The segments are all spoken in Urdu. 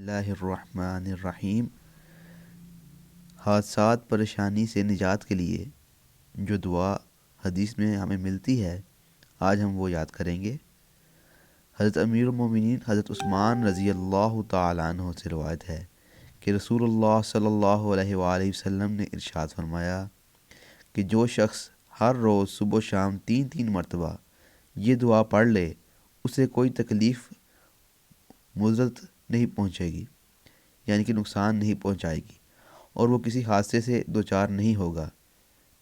اللہ الرحمن الرحیم۔ حادثات پریشانی سے نجات کے لیے جو دعا حدیث میں ہمیں ملتی ہے، آج ہم وہ یاد کریں گے۔ حضرت امیر المومنین حضرت عثمان رضی اللہ تعالیٰ عنہ سے روایت ہے کہ رسول اللہ صلی اللہ علیہ وآلہ وسلم نے ارشاد فرمایا کہ جو شخص ہر روز صبح و شام 3 مرتبہ یہ دعا پڑھ لے، اسے کوئی تکلیف مضرت نہیں پہنچے گی، یعنی کہ نقصان نہیں پہنچائے گی، اور وہ کسی حادثے سے دوچار نہیں ہوگا۔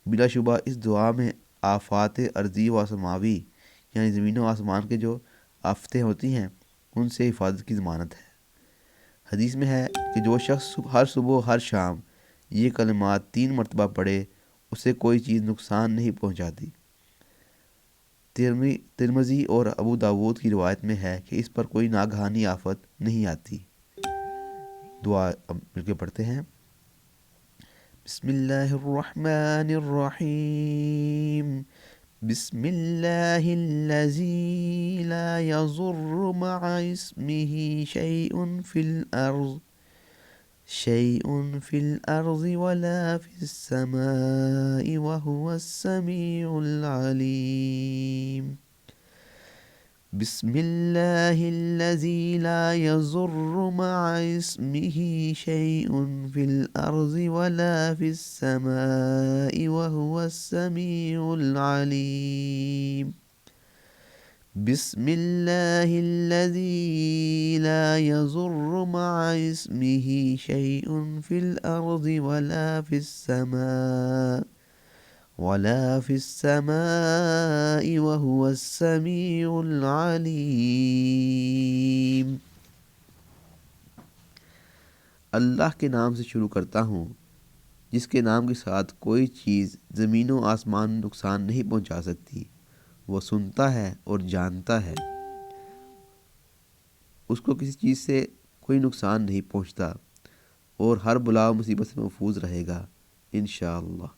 بلا شبہ اس دعا میں آفات ارضی و سماوی، یعنی زمین و آسمان کے جو آفتیں ہوتی ہیں ان سے حفاظت کی ضمانت ہے۔ حدیث میں ہے کہ جو شخص ہر صبح و ہر شام یہ کلمات 3 مرتبہ پڑھے، اسے کوئی چیز نقصان نہیں پہنچاتی۔ ترمذی اور ابو داود کی روایت میں ہے کہ اس پر کوئی ناگہانی آفت نہیں آتی۔ دعا اب مل کے پڑھتے ہیں۔ بسم اللہ الرحمن الرحیم۔ بسم اللہ الذی لا یضر مع اسمہ شیء فی الارض ولا فی السماء وهو السمیع العلیم۔ بسم اللہ الذی لا یضر مع اسمہ شیء فی الارض ولا فی السماء وهو السمیع العلیم۔ بسم اللہ الذی لا یضر مع اسمہ شیء فی الارض ولا فی السماء وهو السمیع العلیم۔ اللہ کے نام سے شروع کرتا ہوں جس کے نام کے ساتھ کوئی چیز زمین و آسمان نقصان نہیں پہنچا سکتی۔ وہ سنتا ہے اور جانتا ہے، اس کو کسی چیز سے کوئی نقصان نہیں پہنچتا، اور ہر بلا و مصیبت سے محفوظ رہے گا انشاءاللہ۔